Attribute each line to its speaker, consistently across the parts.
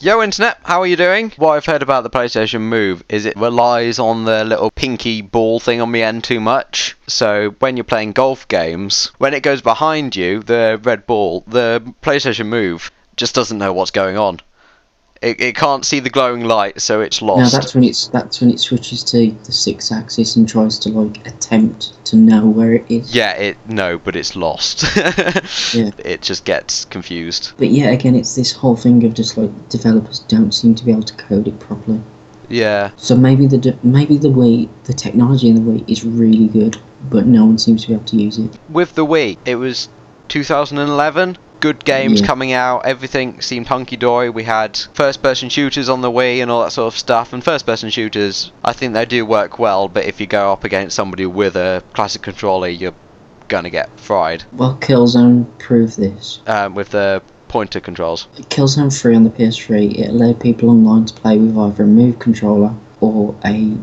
Speaker 1: Yo Internet, how are you doing? What I've heard about the PlayStation Move is it relies on the little pinky ball thing on the end too much. So when you're playing golf games, when it goes behind you, the red ball, the PlayStation Move just doesn't know what's going on. It can't see the glowing light, so it's lost.
Speaker 2: No, that's when it switches to the 6-axis and tries to like attempt to know where it is.
Speaker 1: Yeah, but it's lost.
Speaker 2: Yeah.
Speaker 1: It just gets confused.
Speaker 2: But yeah, again, it's this whole thing of just like developers don't seem to be able to code it properly.
Speaker 1: Yeah.
Speaker 2: So maybe the Wii, the technology in the Wii is really good, but no one seems to be able to use it.
Speaker 1: With the Wii, it was 2011. Good games coming out, everything seemed hunky-dory. We had first-person shooters on the Wii and all that sort of stuff, and first-person shooters, I think they do work well, but if you go up against somebody with a classic controller, you're gonna get fried.
Speaker 2: Well, Killzone proved this.
Speaker 1: With the pointer controls.
Speaker 2: Killzone 3 on the PS3, it allowed people online to play with either a Move controller or a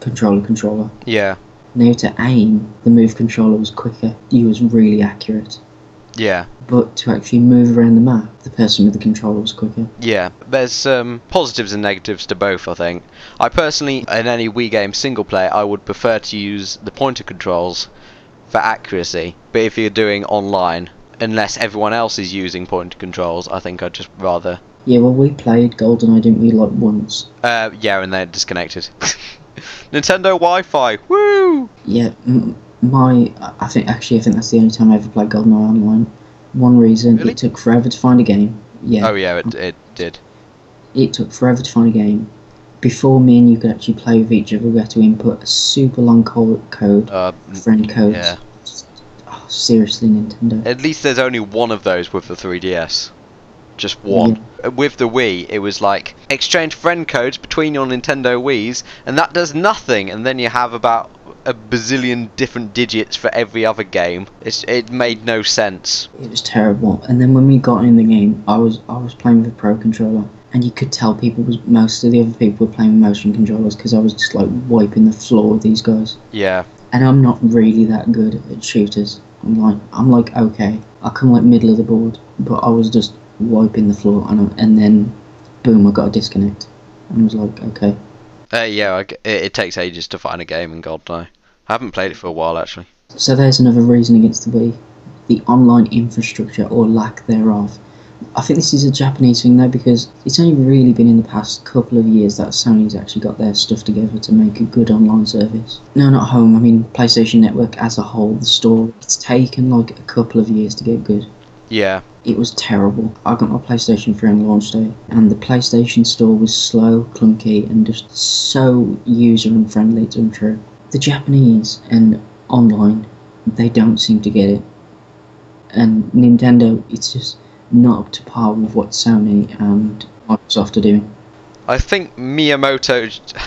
Speaker 2: controller.
Speaker 1: Yeah.
Speaker 2: Now to aim, the Move controller was quicker. It was really accurate.
Speaker 1: Yeah.
Speaker 2: But to actually move around the map, the person with the controller was quicker.
Speaker 1: Yeah, there's positives and negatives to both, I think. I personally, in any Wii game single player, I would prefer to use the pointer controls for accuracy. But if you're doing online, unless everyone else is using pointer controls, I think I'd just rather...
Speaker 2: Yeah, well, we played GoldenEye, didn't we, like once?
Speaker 1: Yeah, and they're disconnected. Nintendo Wi-Fi, woo!
Speaker 2: Yeah, I think that's the only time I ever played GoldenEye online. One reason,
Speaker 1: Really?
Speaker 2: It took forever to find a game. Yeah.
Speaker 1: Oh yeah, it did.
Speaker 2: It took forever to find a game. Before me and you could actually play with each other, we had to input a super long code, friend codes.
Speaker 1: Yeah.
Speaker 2: Oh, seriously, Nintendo.
Speaker 1: At least there's only one of those with the 3DS. Just one.
Speaker 2: Yeah.
Speaker 1: With the Wii, it was like, exchange friend codes between your Nintendo Wiis, and that does nothing, and then you have about a bazillion different digits for every other game. It made no sense.
Speaker 2: It was terrible. And then when we got in the game, I was playing with a Pro controller, and you could tell most of the other people were playing with motion controllers because I was just like wiping the floor with these guys.
Speaker 1: Yeah.
Speaker 2: And I'm not really that good at shooters. I'm like okay, I come like middle of the board, but I was just wiping the floor, and then boom, I got a disconnect, and I was like okay.
Speaker 1: Yeah, it takes ages to find a game in GoldenEye. I haven't played it for a while, actually.
Speaker 2: So there's another reason against the Wii. The online infrastructure, or lack thereof. I think this is a Japanese thing though, because it's only really been in the past couple of years that Sony's actually got their stuff together to make a good online service. No, not home, I mean PlayStation Network as a whole, the store. It's taken like a couple of years to get good.
Speaker 1: Yeah.
Speaker 2: It was terrible. I got my PlayStation 3 on launch day, and the PlayStation Store was slow, clunky, and just so user-unfriendly, it's untrue. The Japanese and online, they don't seem to get it. And Nintendo, it's just not up to par with what Sony and Microsoft are doing.
Speaker 1: I think Miyamoto...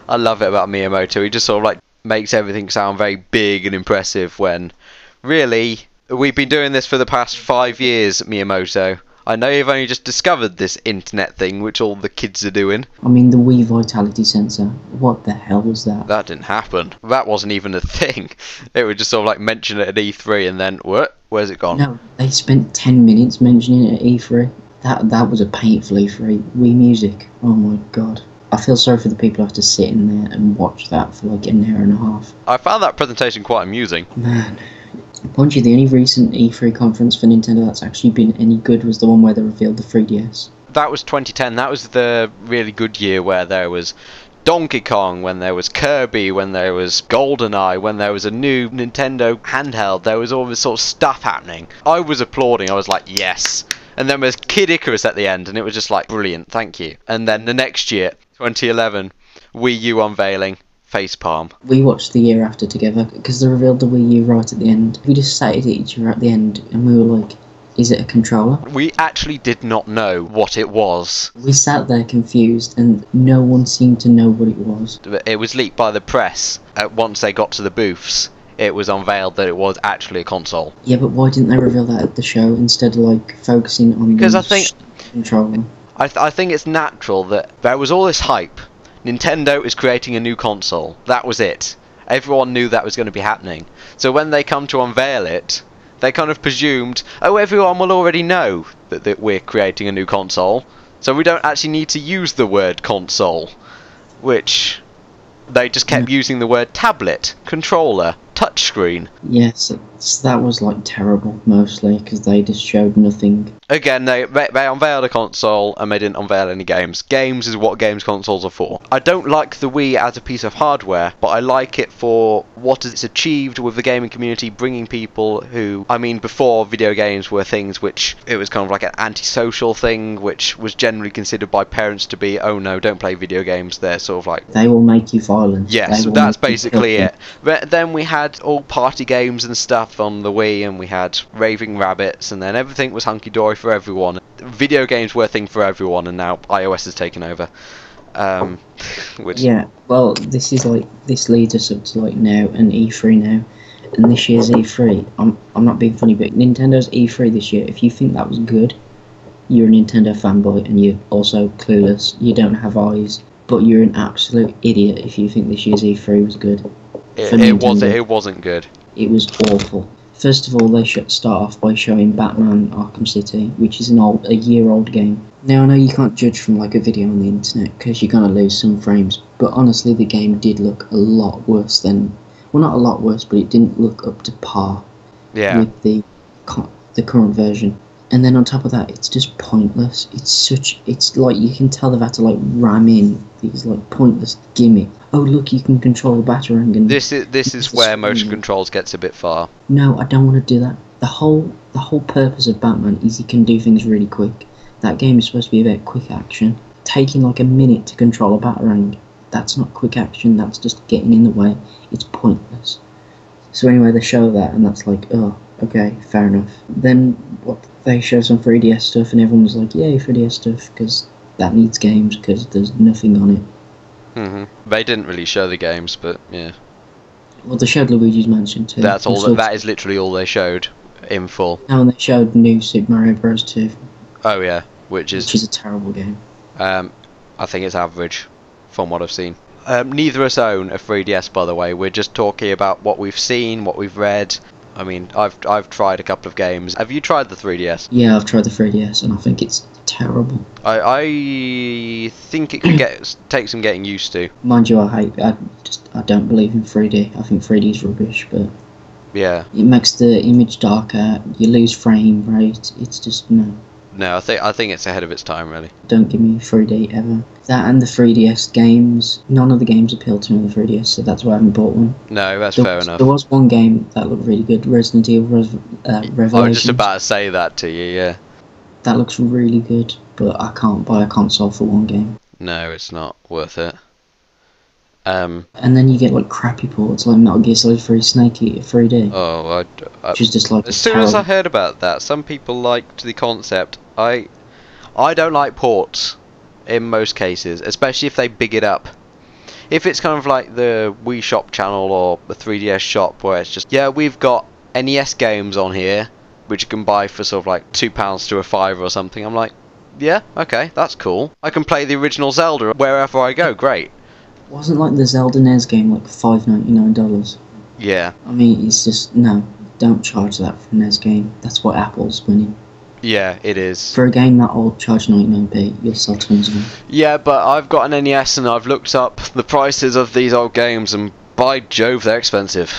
Speaker 1: I love it about Miyamoto. He just sort of like makes everything sound very big and impressive when really... We've been doing this for the past 5 years, Miyamoto. I know you've only just discovered this internet thing, which all the kids are doing.
Speaker 2: I mean, the Wii Vitality Sensor. What the hell was that?
Speaker 1: That didn't happen. That wasn't even a thing. It would just sort of like mention it at E3 and then, what? Where's it gone?
Speaker 2: No, they spent 10 minutes mentioning it at E3. That was a painful E3. Wii Music. Oh my god. I feel sorry for the people who have to sit in there and watch that for like an hour and a half.
Speaker 1: I found that presentation quite amusing.
Speaker 2: Man. Mind you, the only recent E3 conference for Nintendo that's actually been any good was the one where they revealed the 3DS.
Speaker 1: That was 2010. That was the really good year where there was Donkey Kong, when there was Kirby, when there was GoldenEye, when there was a new Nintendo handheld. There was all this sort of stuff happening. I was applauding. I was like, yes. And then there's Kid Icarus at the end, and it was just like, brilliant, thank you. And then the next year, 2011, Wii U unveiling. Facepalm.
Speaker 2: We watched the year after together because they revealed the Wii U right at the end. We just sat at each other at the end and we were like, is it a controller?
Speaker 1: We actually did not know what it was.
Speaker 2: We sat there confused and no one seemed to know what it was.
Speaker 1: It was leaked by the press. Once they got to the booths, it was unveiled that it was actually a console.
Speaker 2: Yeah, but why didn't they reveal that at the show instead of like focusing on
Speaker 1: because
Speaker 2: the
Speaker 1: I think
Speaker 2: controller?
Speaker 1: I think it's natural that there was all this hype. Nintendo is creating a new console. That was it. Everyone knew that was going to be happening. So when they come to unveil it, they kind of presumed, oh, everyone will already know that we're creating a new console. So we don't actually need to use the word console, which they just kept using the word tablet, controller, touchscreen.
Speaker 2: Yes, that was like terrible mostly because they just showed nothing.
Speaker 1: Again, they unveiled a console and they didn't unveil any games. Games is what games consoles are for. I don't like the Wii as a piece of hardware, but I like it for what it's achieved with the gaming community, bringing people who, I mean, before video games were things which, it was kind of like an antisocial thing, which was generally considered by parents to be, oh no, don't play video games, they're sort of like...
Speaker 2: They will make you violent.
Speaker 1: Yeah, so that's basically it. But then we had all party games and stuff on the Wii, and we had Raving Rabbits, and then everything was hunky-dory for everyone. Video games were a thing for everyone, and now iOS has taken over. Which...
Speaker 2: Yeah, well, this leads us up to like now and E3 now, and this year's E3. I'm not being funny, but Nintendo's E3 this year. If you think that was good, you're a Nintendo fanboy, and you're also clueless. You don't have eyes, but you're an absolute idiot if you think this year's E3 was good.
Speaker 1: It wasn't good.
Speaker 2: It was awful. First of all, they should start off by showing Batman Arkham City, which is a year-old game. Now, I know you can't judge from like a video on the internet because you're going to lose some frames, but honestly, the game did look a lot worse than... Well, not a lot worse, but it didn't look up to par with the current version. And then on top of that, it's just pointless. It's like, you can tell they've had to like ram in these like pointless gimmicks. Oh look, you can control a Batarang. And
Speaker 1: this is where motion controls gets a bit far.
Speaker 2: No, I don't want to do that. The whole purpose of Batman is he can do things really quick. That game is supposed to be about quick action. Taking like a minute to control a Batarang, that's not quick action. That's just getting in the way. It's pointless. So anyway, they show that, and that's like, oh, okay, fair enough. Then they show some 3DS stuff, and everyone's like, yay, 3DS stuff, because that needs games, because there's nothing on it.
Speaker 1: They didn't really show the games, but yeah.
Speaker 2: Well, they showed Luigi's Mansion too.
Speaker 1: That's all. That is literally all they showed in full.
Speaker 2: Oh, and they showed new Super Mario Bros. 2.
Speaker 1: Oh yeah, which is
Speaker 2: a terrible game.
Speaker 1: I think it's average, from what I've seen. Neither of us own a 3DS, by the way. We're just talking about what we've seen, what we've read. I mean, I've tried a couple of games. Have you tried the 3DS?
Speaker 2: Yeah, I've tried the 3DS, and I think it's terrible.
Speaker 1: I think it can take some getting used to.
Speaker 2: Mind you, I don't believe in 3D. I think 3D is rubbish, but
Speaker 1: yeah,
Speaker 2: it makes the image darker. You lose frame rate. It's just no.
Speaker 1: No, I think it's ahead of its time, really.
Speaker 2: Don't give me 3D ever. That and the 3DS games, none of the games appeal to me on the 3DS, so that's why I haven't bought one.
Speaker 1: No, that's fair enough.
Speaker 2: There was one game that looked really good, Resident Evil Revelations.
Speaker 1: I was just about to say that to you, yeah.
Speaker 2: That looks really good, but I can't buy a console for one game.
Speaker 1: No, it's not worth it.
Speaker 2: And then you get like crappy ports like Metal Gear Solid 3 Snake Eater 3D.
Speaker 1: Oh,
Speaker 2: which is just like
Speaker 1: as soon as I heard about that, some people liked the concept. I don't like ports in most cases, especially if they big it up. If it's kind of like the Wii Shop channel or the 3DS shop where it's just, yeah, we've got NES games on here which you can buy for sort of like £2 to a £5 or something, I'm like, yeah, okay, that's cool. I can play the original Zelda wherever I go, great.
Speaker 2: Wasn't like the Zelda NES game like $5.99?
Speaker 1: Yeah.
Speaker 2: I mean, it's just, no, don't charge that for a NES game. That's what Apple's winning.
Speaker 1: Yeah, it is.
Speaker 2: For a game that old, charge 99p, you'll sell tons of them.
Speaker 1: Yeah, but I've got an NES and I've looked up the prices of these old games, and by Jove, they're expensive.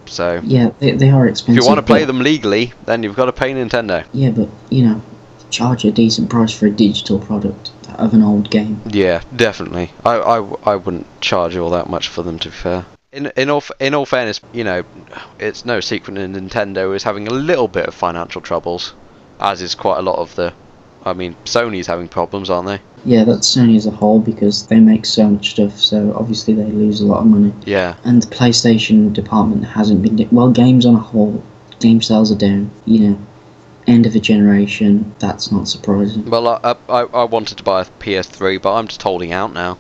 Speaker 1: So
Speaker 2: yeah, they are expensive.
Speaker 1: If you want to play them legally, then you've got to pay Nintendo.
Speaker 2: Yeah, but, you know, charge a decent price for a digital product of an old game.
Speaker 1: Yeah, definitely. I wouldn't charge all that much for them, to be fair. In all fairness, you know, it's no secret that Nintendo is having a little bit of financial troubles, as is quite a lot of the... I mean, Sony's having problems, aren't they?
Speaker 2: Yeah, that's Sony as a whole, because they make so much stuff, so obviously they lose a lot of money.
Speaker 1: Yeah. And
Speaker 2: the PlayStation department hasn't been... Well, games on a whole, game sales are down, you know. End of a generation, that's not surprising.
Speaker 1: Well, I wanted to buy a PS3, but I'm just holding out now.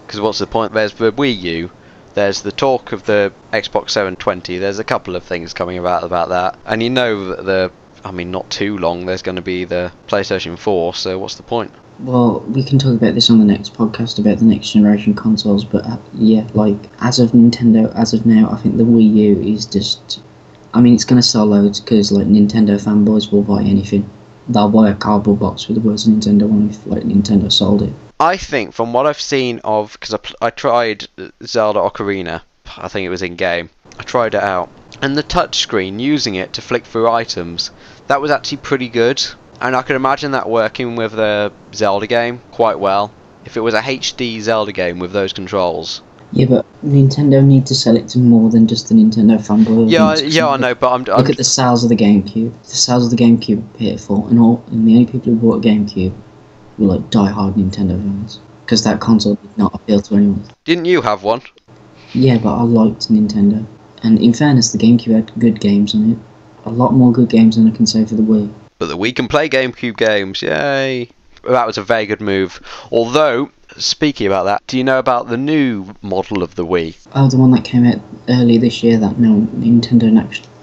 Speaker 1: Because what's the point? There's the Wii U, there's the talk of the Xbox 720, there's a couple of things coming about that. And you know that I mean, not too long, there's going to be the PlayStation 4, so what's the point?
Speaker 2: Well, we can talk about this on the next podcast about the next generation consoles, but yeah, like, as of Nintendo, as of now, I think the Wii U is just... I mean, it's going to sell loads, because, like, Nintendo fanboys will buy anything. they'll buy a cardboard box with the words Nintendo on if like Nintendo sold it.
Speaker 1: I think from what I've seen of, because I tried Zelda Ocarina, I think it was in game. I tried it out, and the touchscreen, using it to flick through items, that was actually pretty good. And I could imagine that working with the Zelda game quite well. If it was a HD Zelda game with those controls.
Speaker 2: Yeah, but Nintendo need to sell it to more than just the Nintendo fanboy.
Speaker 1: Yeah, I know, but I'm
Speaker 2: look at the sales of the GameCube. The sales of the GameCube are pitiful, and the only people who bought a GameCube were like die-hard Nintendo fans, because that console did not appeal to anyone.
Speaker 1: Didn't you have one?
Speaker 2: Yeah, but I liked Nintendo, and in fairness, the GameCube had good games on it. A lot more good games than I can say for the Wii.
Speaker 1: But the Wii can play GameCube games, yay! That was a very good move. Although, speaking about that, do you know about the new model of the Wii?
Speaker 2: Oh, the one that came out early this year that Nintendo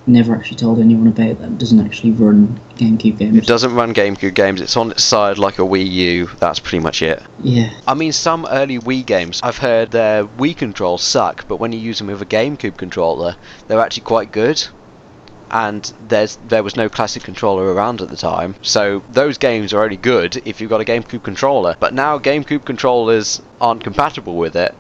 Speaker 2: never actually told anyone about, that doesn't actually run GameCube games.
Speaker 1: It doesn't run GameCube games, it's on its side like a Wii U, that's pretty much it.
Speaker 2: Yeah.
Speaker 1: I mean, some early Wii games, I've heard their Wii controls suck, but when you use them with a GameCube controller, they're actually quite good. And there was no classic controller around at the time, so those games are only good if you've got a GameCube controller. But now GameCube controllers aren't compatible with it.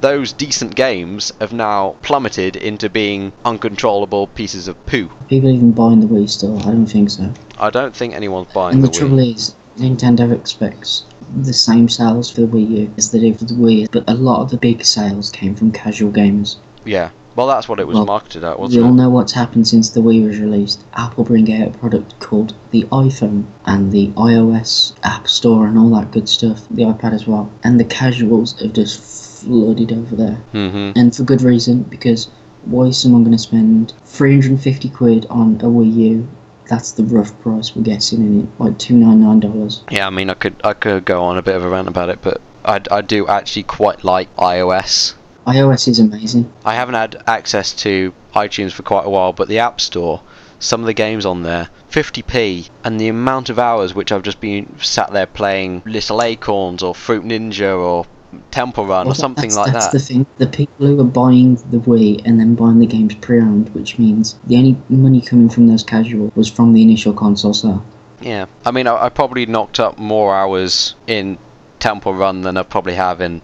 Speaker 1: Those decent games have now plummeted into being uncontrollable pieces of poo.
Speaker 2: People even buying the Wii still? I don't think so.
Speaker 1: I don't think anyone's buying
Speaker 2: and
Speaker 1: the
Speaker 2: the
Speaker 1: Wii.
Speaker 2: trouble is, Nintendo expects the same sales for the Wii U as they do for the Wii, but a lot of the big sales came from casual gamers.
Speaker 1: Yeah. Well, that's what it was marketed at, wasn't it?
Speaker 2: We all know what's happened since the Wii was released. Apple bring out a product called the iPhone and the iOS App Store and all that good stuff, the iPad as well. And the casuals have just flooded over there.
Speaker 1: Mm-hmm.
Speaker 2: And for good reason, because why is someone going to spend 350 quid on a Wii U? That's the rough price we're guessing in it, like $299.
Speaker 1: Yeah, I mean, I could go on a bit of a rant about it, but I do actually quite like iOS.
Speaker 2: iOS is amazing.
Speaker 1: I haven't had access to iTunes for quite a while, but the App Store, some of the games on there, 50p, and the amount of hours which I've just been sat there playing Little Acorns or Fruit Ninja or Temple Run or something like that.
Speaker 2: That's the thing. The people who are buying the Wii and then buying the games pre-owned, which means the only money coming from those casual was from the initial console sale.
Speaker 1: Yeah, I mean, I probably knocked up more hours in Temple Run than I probably have in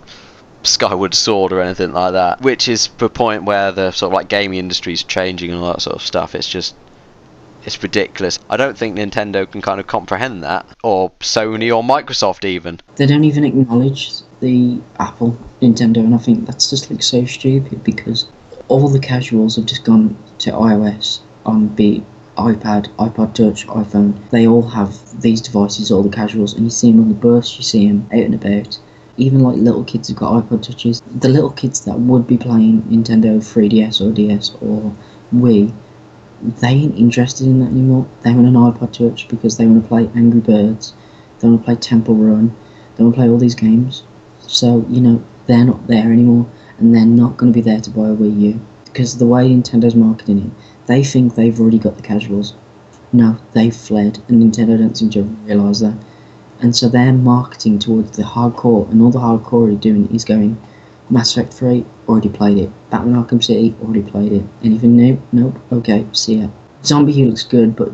Speaker 1: Skyward Sword or anything like that, which is the point where the sort of like gaming industry is changing and all that sort of stuff. It's ridiculous. I don't think Nintendo can kind of comprehend that, or Sony or Microsoft even.
Speaker 2: They don't even acknowledge the Apple, Nintendo, and I think that's just like so stupid, because all the casuals have just gone to iOS on be iPad, iPod Touch, iPhone. They all have these devices, all the casuals, and you see them on the bus, you see them out and about. Even like little kids who've got iPod Touches, the little kids that would be playing Nintendo 3DS or DS or Wii, they ain't interested in that anymore. They want an iPod Touch because they want to play Angry Birds, they want to play Temple Run, they want to play all these games. So, they're not there anymore, and they're not going to be there to buy a Wii U. Because the way Nintendo's marketing it, they think they've already got the casuals. No, they've fled, and Nintendo don't seem to realise that. And so they're marketing towards the hardcore, and all the hardcore are doing is going, Mass Effect 3, already played it. Batman Arkham City, already played it. Anything new? Nope. Okay, see ya. Zombie U looks good, but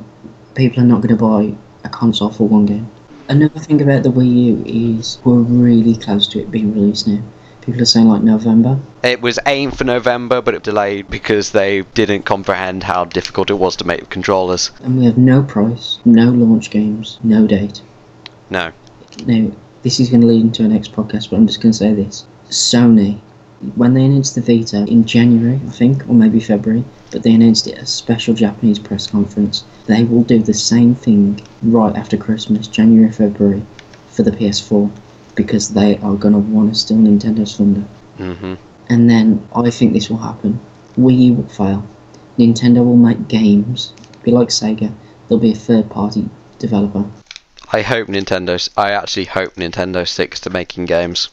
Speaker 2: people are not going to buy a console for one game. Another thing about the Wii U is we're really close to it being released now. People are saying like November.
Speaker 1: It was aimed for November, but it delayed because they didn't comprehend how difficult it was to make controllers.
Speaker 2: And we have no price, no launch games, no date.
Speaker 1: No.
Speaker 2: Now, this is going to lead into our next podcast, but I'm just going to say this. Sony, when they announced the Vita in January, I think, or maybe February, but they announced it at a special Japanese press conference, they will do the same thing right after Christmas, January, February, for the PS4, because they are going to want to steal Nintendo's thunder.
Speaker 1: Mm-hmm.
Speaker 2: And then I think this will happen. Wii U will fail. Nintendo will make games, be like Sega. There'll be a third-party developer.
Speaker 1: I actually hope Nintendo sticks to making games,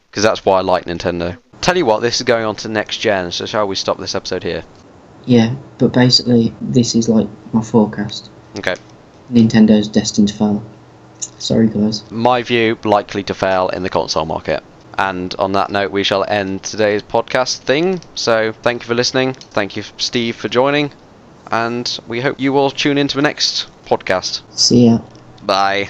Speaker 1: because that's why I like Nintendo. Tell you what, this is going on to next gen, so shall we stop this episode here?
Speaker 2: Yeah, but basically, this is like my forecast.
Speaker 1: Okay.
Speaker 2: Nintendo's destined to fail. Sorry, guys.
Speaker 1: My view, likely to fail in the console market. And on that note, we shall end today's podcast thing. So, thank you for listening. Thank you, Steve, for joining. And we hope you will tune into the next podcast.
Speaker 2: See ya.
Speaker 1: Bye.